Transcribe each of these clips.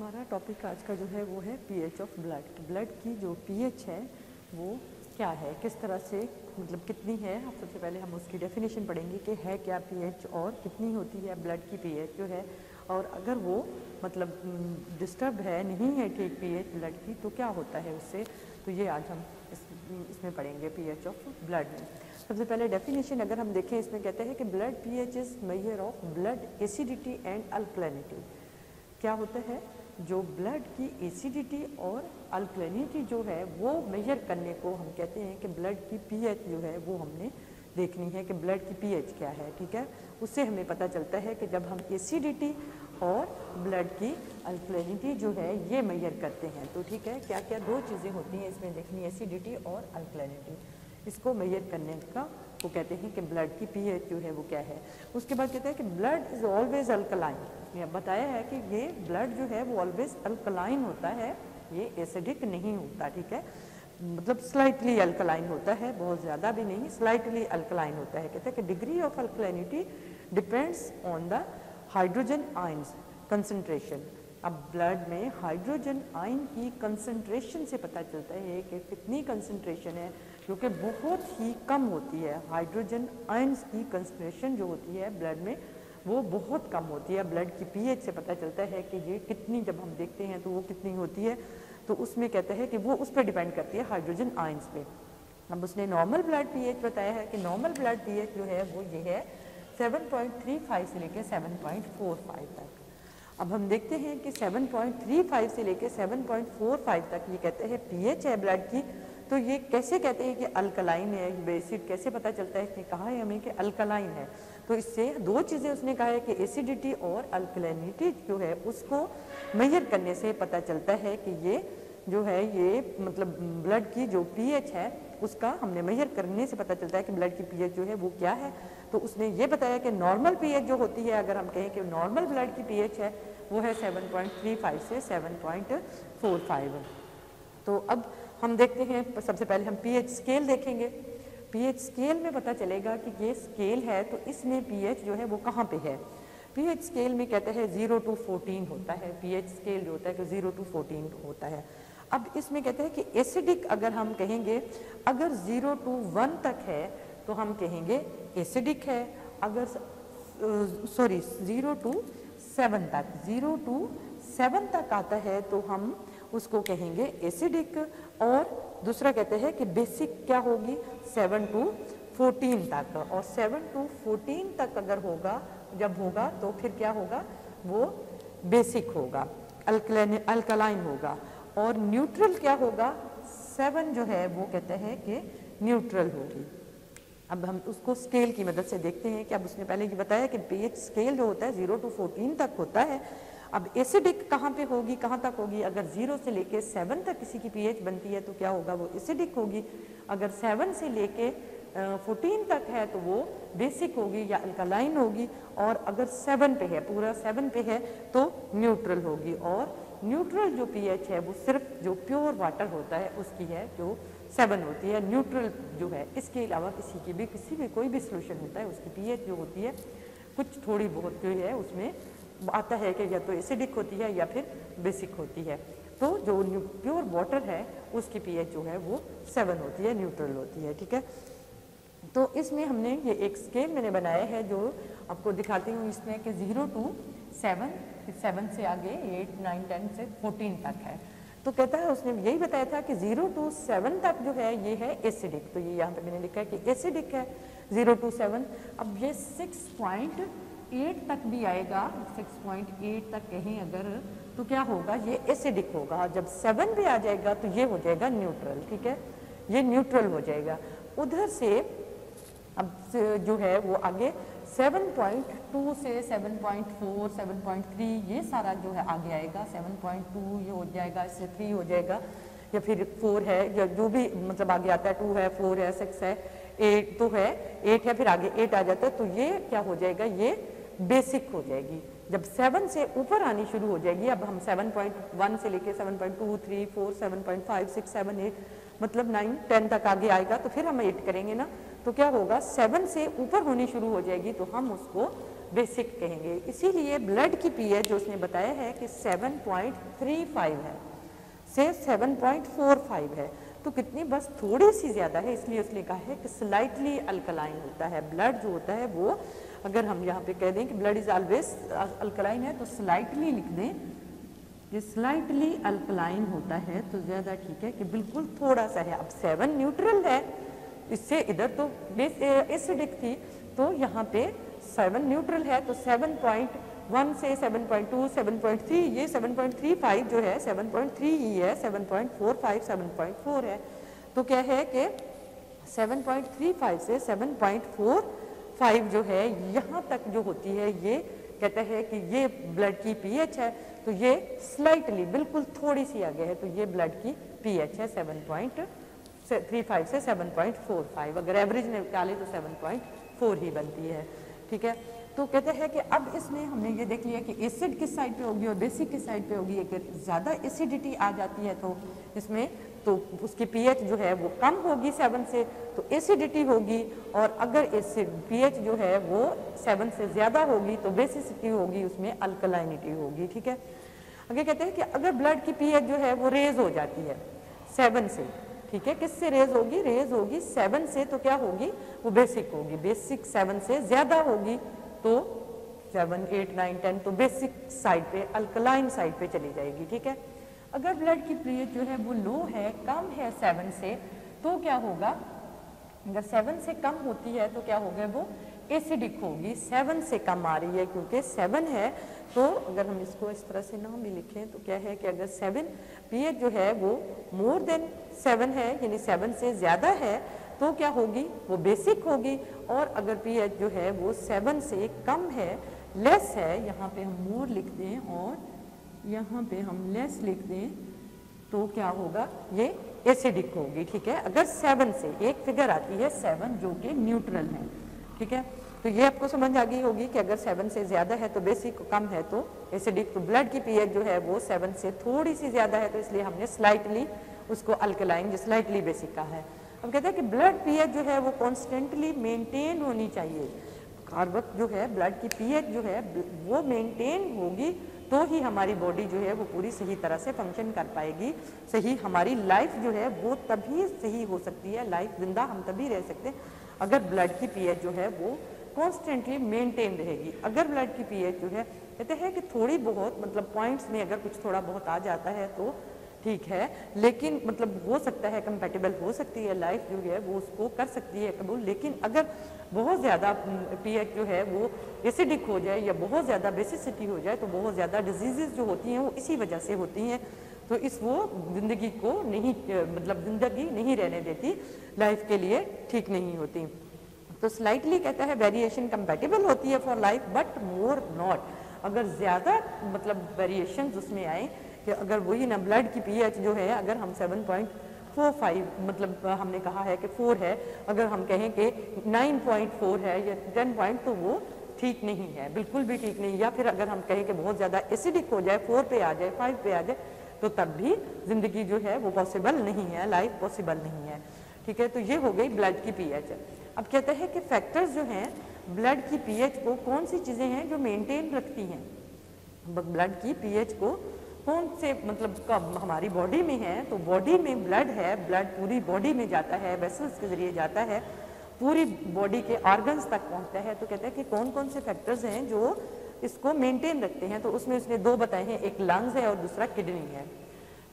हमारा टॉपिक आज का जो है वो है पीएच ऑफ ब्लड। ब्लड की जो पीएच है वो क्या है, किस तरह से मतलब कितनी है। अब सबसे पहले हम उसकी डेफिनेशन पढ़ेंगे कि है क्या पीएच और कितनी होती है ब्लड की पीएच जो है, और अगर वो मतलब डिस्टर्ब है, नहीं है ठीक पीएच ब्लड की, तो क्या होता है उससे। तो ये आज हम इसमें पढ़ेंगे पीएच ऑफ ब्लड में। सबसे पहले डेफिनेशन अगर हम देखें, इसमें कहते हैं कि blood pH is measure of blood acidity and alkalinity. क्या होता है, जो ब्लड की एसिडिटी और अल्कलिनिटी जो है वो मेजर करने को हम कहते हैं कि ब्लड की पीएच जो है वो हमने देखनी है कि ब्लड की पीएच क्या है। ठीक है, उससे हमें पता चलता है कि जब हम एसिडिटी और ब्लड की अल्कलिनिटी जो है ये मेजर करते हैं तो ठीक है, क्या क्या दो चीज़ें होती हैं इसमें देखनी, एसिडिटी और अल्कलिनिटी। इसको मेजर करने का वो कहते हैं कि ब्लड की पीएच जो है वो क्या है। उसके बाद कहते हैं कि ब्लड इज ऑलवेज अल्कलाइन। ये बताया है कि ये ब्लड जो है वो ऑलवेज अल्कलाइन होता है, ये एसिडिक नहीं होता। ठीक है, मतलब स्लाइटली अल्कलाइन होता है, बहुत ज़्यादा भी नहीं, स्लाइटली अल्कलाइन होता है। कहते हैं कि degree of alkalinity depends on the hydrogen ions concentration. अब ब्लड में हाइड्रोजन आयन की कंसंट्रेशन से पता चलता है कि कितनी कंसंट्रेशन है, जो कि बहुत ही कम होती है। हाइड्रोजन आयंस की कंसंट्रेशन जो होती है ब्लड में वो बहुत कम होती है। ब्लड की पीएच से पता चलता है कि ये कितनी, जब हम देखते हैं तो वो कितनी होती है, तो उसमें कहता है कि वो उस पर डिपेंड करती है हाइड्रोजन आयंस पे। अब उसने नॉर्मल ब्लड पीएच बताया है कि नॉर्मल ब्लड पीएच जो है वो ये है 7.35 से लेकर 7.45 तक। अब हम देखते हैं कि 7.35 से लेकर 7.45 तक ये कहते हैं पीएच है ब्लड की। तो ये कैसे कहते हैं कि अल्कलाइन है, बेसिड कैसे पता चलता है कि कहा है हमें कि अल्कलाइन है। तो इससे दो चीज़ें उसने कहा है कि एसिडिटी और अल्कलिनिटी जो है उसको मेजर करने से पता चलता है कि ये जो है ये मतलब ब्लड की जो पीएच है उसका हमने मेजर करने से पता चलता है कि ब्लड की पीएच जो है वो क्या है। तो उसने ये बताया कि नॉर्मल पीएच जो होती है, अगर हम कहें कि नॉर्मल ब्लड की पीएच है वो है 7.35 से 7.45। तो अब हम देखते हैं, सबसे पहले हम पीएच स्केल देखेंगे। पीएच स्केल में पता चलेगा कि ये स्केल है तो इसमें पीएच जो है वो कहाँ पे है। पीएच स्केल में कहते हैं 0 to 14 होता है। पीएच स्केल जो होता है कि 0 to 14 होता है। अब इसमें कहते हैं कि एसिडिक अगर हम कहेंगे, अगर 0 to 1 तक है तो हम कहेंगे एसिडिक है। अगर 0 to 7 तक, 0 to 7 तक आता है तो हम उसको कहेंगे एसिडिक। और दूसरा कहते हैं कि बेसिक क्या होगी 7 to 14 तक, और 7 to 14 तक अगर होगा, जब होगा तो फिर क्या होगा, वो बेसिक होगा, अल्कलाइन होगा। और न्यूट्रल क्या होगा, 7 जो है वो कहते हैं कि न्यूट्रल होगी। अब हम उसको स्केल की मदद से देखते हैं कि अब उसने पहले ये बताया कि पीएच स्केल जो होता है 0 to 14 तक होता है। अब एसिडिक कहाँ पे होगी, कहाँ तक होगी, अगर 0 से लेके 7 तक किसी की पीएच बनती है तो क्या होगा, वो एसिडिक होगी। अगर 7 से लेके 14 तक है तो वो बेसिक होगी या अल्कलाइन होगी। और अगर 7 पे है, पूरा 7 पे है तो न्यूट्रल होगी। और न्यूट्रल जो पीएच है वो सिर्फ जो प्योर वाटर होता है उसकी है जो 7 होती है। न्यूट्रल जो है, इसके अलावा किसी भी कोई भी सोल्यूशन होता है उसकी पीएच जो होती है कुछ थोड़ी बहुत जो है उसमें आता है कि या तो एसिडिक होती है या फिर बेसिक होती है। तो जो प्योर वाटर है उसकी पीएच जो है वो 7 होती है, न्यूट्रल होती है। ठीक है, तो इसमें हमने ये एक स्केल मैंने बनाया है जो आपको दिखाती हूँ। इसमें कि 0 to 7, 7 से आगे 8, 9, 10 से 14 तक है। तो कहता है, उसने यही बताया था कि 0 to 7 तक जो है ये है एसिडिक। तो ये यहाँ पे मैंने लिखा है कि एसिडिक है 0 to 7। अब ये 6.8 तक भी आएगा, 6.8 तक कहें अगर तो क्या होगा, ये एसिडिक होगा। जब 7 भी आ जाएगा तो ये हो जाएगा न्यूट्रल। ठीक है, ये न्यूट्रल हो जाएगा। उधर से अब जो है वो आगे 7.2 से 7.4, 7.3 ये सारा जो है आगे आएगा। 7.2 ये हो जाएगा, इससे 3 हो जाएगा, या फिर 4 है, या जो भी मतलब आगे आता है, 2 है, 4 है, 6 है, 8 तो है, 8 है, फिर आगे 8 आ जाता है तो ये क्या हो जाएगा, ये बेसिक हो जाएगी। जब 7 से ऊपर आनी शुरू हो जाएगी, अब हम 7.1 से लेके 7.2, 3, 4, 7.5, 6, 7, 8 मतलब 9, 10 तक आगे आएगा तो फिर हम 8 करेंगे ना, तो क्या होगा 7 से ऊपर होनी शुरू हो जाएगी तो हम उसको बेसिक कहेंगे। इसीलिए ब्लड की पीएच जो उसने बताया है कि 7.35 है से 7.45 है, तो कितनी बस थोड़ी सी ज़्यादा है, इसलिए उसने कहा है कि स्लाइटली अल्कलाइन होता है। ब्लड जो होता है वो, अगर हम यहाँ पे कह दें कि ब्लड इज ऑलवेज अल्कलाइन है, तो स्लाइटली लिख दें, ये स्लाइटली अल्कलाइन होता है तो ज़्यादा ठीक है कि बिल्कुल थोड़ा सा है। अब 7 न्यूट्रल है, इससे इधर तो एसिडिक थी, तो यहाँ पे 7 न्यूट्रल है, तो 7.1 से 7.2, 7.3, ये 7.35 जो है 7.3 ही है, 7.45 7.4 है, तो क्या है कि 7.35 से 7.45 जो है यहाँ तक जो होती है, ये कहता है कि ये ब्लड की पीएच है, तो ये स्लाइटली बिल्कुल थोड़ी सी आगे है, तो ये ब्लड की पीएच है 7.35 से 7.45। अगर एवरेज निकाले तो 7.4 ही बनती है, ठीक है। तो कहते हैं कि अब इसमें हमने ये देख लिया कि एसिड किस साइड पे होगी और बेसिक किस साइड पे होगी। अगर ज़्यादा एसिडिटी आ जाती है तो इसमें तो उसकी पीएच जो है वो कम होगी 7 से, तो एसिडिटी होगी, और अगर एसिड पीएच जो है वो 7 से ज़्यादा होगी तो बेसिसिटी होगी, उसमें अल्कलाइनिटी होगी, ठीक है। आगे कहते हैं कि अगर ब्लड की पीएच जो है वो रेज हो जाती है 7 से, ठीक है, किससे रेज होगी? रेज होगी 7 से, तो क्या होगी? वो बेसिक होगी। बेसिक 7 से ज़्यादा होगी तो 7, 8, 9, 10 तो बेसिक साइड पे, अल्कलाइन साइड पे चली जाएगी, ठीक है। अगर ब्लड की पीएच जो है वो लो है, कम है 7 से, तो क्या होगा? अगर 7 से कम होती है तो क्या होगा? वो एसिडिक होगी। 7 से कम आ रही है क्योंकि 7 है, तो अगर हम इसको इस तरह से ना भी लिखें तो क्या है कि अगर 7 पीएच जो है वो मोर देन 7 है, यानी 7 से ज़्यादा है, तो क्या होगी? वो बेसिक होगी। और अगर पीएच जो है वो 7 से कम है, लेस है, यहाँ पे हम मोर लिख दें और यहाँ पे हम लेस लिख दें, तो क्या होगा? ये एसिडिक होगी, ठीक है। अगर 7 से, एक फिगर आती है 7 जो कि न्यूट्रल है, ठीक है, तो ये आपको समझ आ गई होगी कि अगर 7 से ज़्यादा है तो बेसिक, कम है तो एसिडिक। तो ब्लड की पीएच जो है वो 7 से थोड़ी सी ज़्यादा है, तो इसलिए हमने स्लाइटली उसको अल्कलाइन, जो स्लाइटली बेसिक का है। अब कहते हैं कि ब्लड पीएच जो है वो कॉन्स्टेंटली मेंटेन होनी चाहिए। कार्बन जो है, ब्लड की पीएच जो है वो मेंटेन होगी तो ही हमारी बॉडी जो है वो पूरी सही तरह से फंक्शन कर पाएगी। सही हमारी लाइफ जो है वो तभी सही हो सकती है, लाइफ जिंदा हम तभी रह सकते हैं अगर ब्लड की पीएच जो है वो कॉन्स्टेंटली मेंटेन रहेगी। अगर ब्लड की पीएच जो है, कहते हैं कि थोड़ी बहुत, मतलब पॉइंट्स में अगर कुछ थोड़ा बहुत आ जाता है तो ठीक है, लेकिन मतलब हो सकता है, कंपैटिबल हो सकती है, लाइफ जो है वो उसको कर सकती है कबूल। लेकिन अगर बहुत ज़्यादा पीएच जो है वो एसिडिक हो जाए या बहुत ज़्यादा बेसिसिटी हो जाए, तो बहुत ज़्यादा डिजीज़ जो होती हैं वो इसी वजह से होती हैं, तो इस वो ज़िंदगी को नहीं, मतलब ज़िंदगी नहीं रहने देती, लाइफ के लिए ठीक नहीं होती। तो स्लाइटली कहता है वेरिएशन कंपैटिबल होती है for life, but more not. अगर ज़्यादा मतलब वेरिएशन उसमें आए कि अगर वही ना ब्लड की पीएच जो है, अगर हम 7.45 मतलब हमने कहा है कि 4 है, अगर हम कहें कि 9.4 है या 10 पॉइंट, तो वो ठीक नहीं है, बिल्कुल भी ठीक नहीं। या फिर अगर हम कहें कि बहुत ज़्यादा एसिडिक हो जाए, 4 पे आ जाए, 5 पे आ जाए, तो तब भी ज़िंदगी जो है वो पॉसिबल नहीं है, लाइफ पॉसिबल नहीं है, ठीक है। तो ये हो गई ब्लड की पीएच। अब कहते हैं कि फैक्टर्स जो हैं ब्लड की पीएच को, कौन सी चीज़ें हैं जो मेंटेन रखती हैं ब्लड की पीएच को, कौन से मतलब कब हमारी बॉडी में है, तो बॉडी में ब्लड है, ब्लड पूरी बॉडी में जाता है, वेसल्स के जरिए जाता है, पूरी बॉडी के ऑर्गन्स तक पहुंचता है। तो कहते हैं कि कौन कौन से फैक्टर्स हैं जो इसको मेंटेन रखते हैं, तो उसमें उसने 2 बताए हैं, एक लंग्स है और दूसरा किडनी है।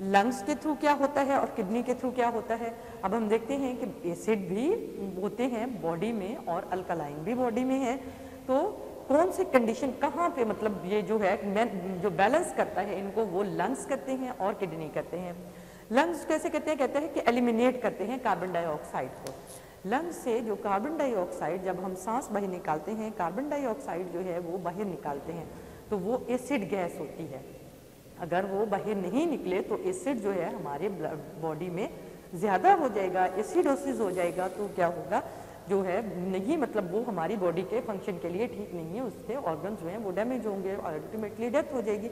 लंग्स के थ्रू क्या होता है और किडनी के थ्रू क्या होता है। अब हम देखते हैं कि एसिड भी होते हैं बॉडी में और अल्कलाइन भी बॉडी में है, तो कौन सी कंडीशन कहाँ पे, मतलब ये जो है जो बैलेंस करता है इनको, वो लंग्स करते हैं और किडनी करते हैं। लंग्स कैसे करते हैं? कहते हैं कि एलिमिनेट करते हैं कार्बन डाइऑक्साइड को। लंग्स से जो कार्बन डाइऑक्साइड, जब हम सांस बाहर निकालते हैं, कार्बन डाइऑक्साइड जो है वो बाहर निकालते हैं, तो वो एसिड गैस होती है। अगर वो बाहर नहीं निकले तो एसिड जो है हमारे बॉडी में ज़्यादा हो जाएगा, एसिडोसिस हो जाएगा, तो क्या होगा जो है नहीं, मतलब वो हमारी बॉडी के फंक्शन के लिए ठीक नहीं है, उसके ऑर्गन जो हैं वो डैमेज होंगे और अल्टीमेटली डेथ हो जाएगी।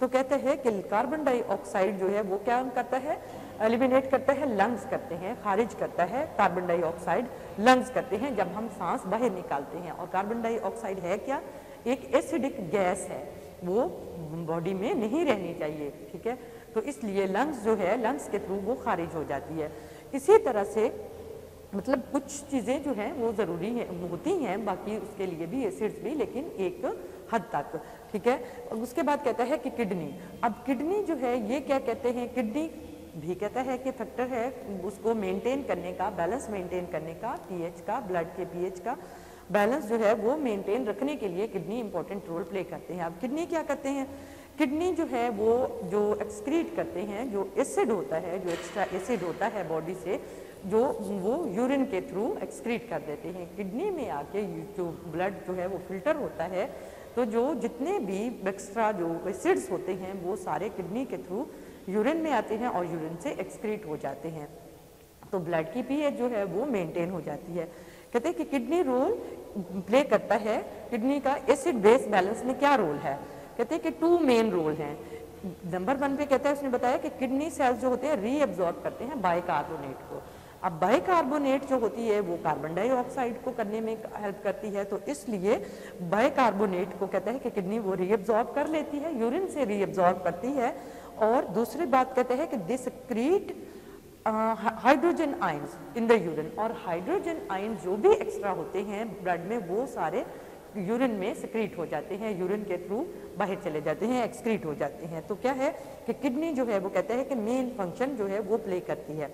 तो कहते हैं कि कार्बन डाइऑक्साइड जो है वो क्या करता है? एलिमिनेट करता है, लंग्स करते हैं, खारिज करता है कार्बन डाइऑक्साइड, लंग्स करते हैं जब हम सांस बाहर निकालते हैं। और कार्बन डाइऑक्साइड है क्या? एक एसिडिक गैस है, वो बॉडी में नहीं रहनी चाहिए, ठीक है। तो इसलिए लंग्स जो है, लंग्स के थ्रू वो खारिज हो जाती है। इसी तरह से मतलब कुछ चीज़ें जो हैं वो ज़रूरी है होती हैं, बाकी उसके लिए भी एसिड्स भी, लेकिन एक हद तक, ठीक है। उसके बाद कहता है कि किडनी, अब किडनी जो है ये क्या कहते हैं, किडनी भी कहता है कि फैक्टर है उसको मेंटेन करने का, बैलेंस मेंटेन करने का, पीएच का, ब्लड के पीएच का बैलेंस जो है वो मेंटेन रखने के लिए किडनी इंपॉर्टेंट रोल प्ले करते हैं। अब किडनी क्या करते हैं, किडनी जो है वो जो एक्सक्रीट करते हैं, जो एसिड होता है, जो एक्स्ट्रा एसिड होता है बॉडी से, जो वो यूरिन के थ्रू एक्सक्रीट कर देते हैं। किडनी में आके जो ब्लड जो है वो फिल्टर होता है, तो जो जितने भी एक्स्ट्रा जो एसिड्स होते हैं वो सारे किडनी के थ्रू यूरिन में आते हैं और यूरिन से एक्सक्रीट हो जाते हैं, तो ब्लड की पीएच जो है वो मेंटेन हो जाती है। कहते हैं कि किडनी रोल प्ले करता है, किडनी का एसिड बेस बैलेंस में क्या रोल है, कहते हैं कि 2 मेन रोल हैं। नंबर 1 पे कहता है, उसने बताया कि किडनी सेल्स जो होते हैं रीअब्जॉर्ब करते हैं बाइकार्बोनेट को। अब बाइकार्बोनेट जो होती है वो कार्बन डाइऑक्साइड को करने में हेल्प करती है, तो इसलिए बाइकार्बोनेट को कहता है कि किडनी वो रीअब्जॉर्ब कर लेती है, यूरिन से रीअब्जॉर्ब करती है। और दूसरी बात कहते हैं कि they secrete hydrogen ions in the urine, और हाइड्रोजन आयन जो भी एक्स्ट्रा होते हैं ब्लड में वो सारे यूरिन में सिक्रीट हो जाते हैं, यूरिन के थ्रू बाहर चले जाते हैं, एक्सक्रीट हो जाते हैं। तो क्या है कि किडनी जो है वो कहते हैं कि मेन फंक्शन जो है वो प्ले करती है।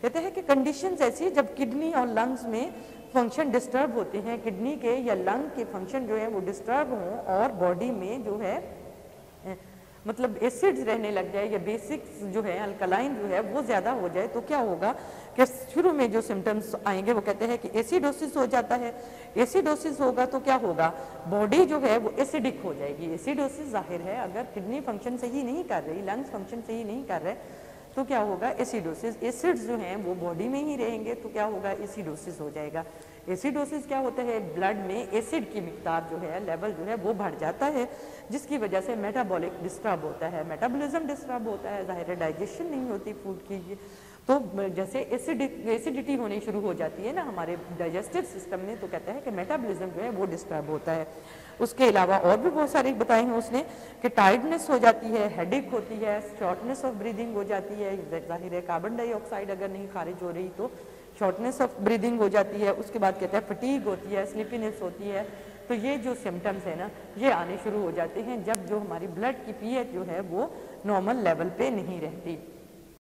कहते हैं कि कंडीशंस ऐसी जब किडनी और लंग्स में फंक्शन डिस्टर्ब होते हैं, किडनी के या लंग के फंक्शन जो है वो डिस्टर्ब हों और बॉडी में जो है मतलब एसिड्स रहने लग जाए या बेसिक्स जो है अल्कलाइन जो है वो ज़्यादा हो जाए, तो क्या होगा कि शुरू में जो सिम्टम्स आएंगे वो कहते हैं कि एसिडोसिस हो जाता है। एसिडोसिस होगा तो क्या होगा, बॉडी जो है वो एसिडिक हो जाएगी। एसिडोसिस जाहिर है अगर किडनी फंक्शन सही नहीं कर रही, लंग्स फंक्शन सही नहीं कर रहे, तो क्या होगा एसिडोसिस, एसिड्स जो हैं वो बॉडी में ही रहेंगे, तो क्या होगा एसिडोसिस हो जाएगा। एसिडोसिस क्या होता है, ब्लड में एसिड की मिकदार जो है, लेवल जो है वो बढ़ जाता है, जिसकी वजह से मेटाबॉलिक डिस्टर्ब होता है, मेटाबॉलिज्म डिस्टर्ब होता है, जाहिर है डाइजेशन नहीं होती फूड की, तो जैसे एसिडिटी होनी शुरू हो जाती है ना हमारे डाइजेस्टिव सिस्टम में, तो कहता है कि मेटाबॉलिज्म जो है वो डिस्टर्ब होता है। उसके अलावा और भी बहुत सारे बताए हैं उसने कि टायर्डनेस हो जाती है, हेडेक होती है, शॉर्टनेस ऑफ ब्रीदिंग हो जाती है, जाहिर है कार्बन डाइऑक्साइड अगर नहीं खारिज हो रही तो शॉर्टनेस ऑफ ब्रीदिंग हो जाती है। उसके बाद कहते हैं फटीग होती है, स्लीपीनेस होती है। तो ये जो सिम्टम्स है ना ये आने शुरू हो जाते हैं जब जो हमारी ब्लड की पीएच जो है वो नॉर्मल लेवल पे नहीं रहती।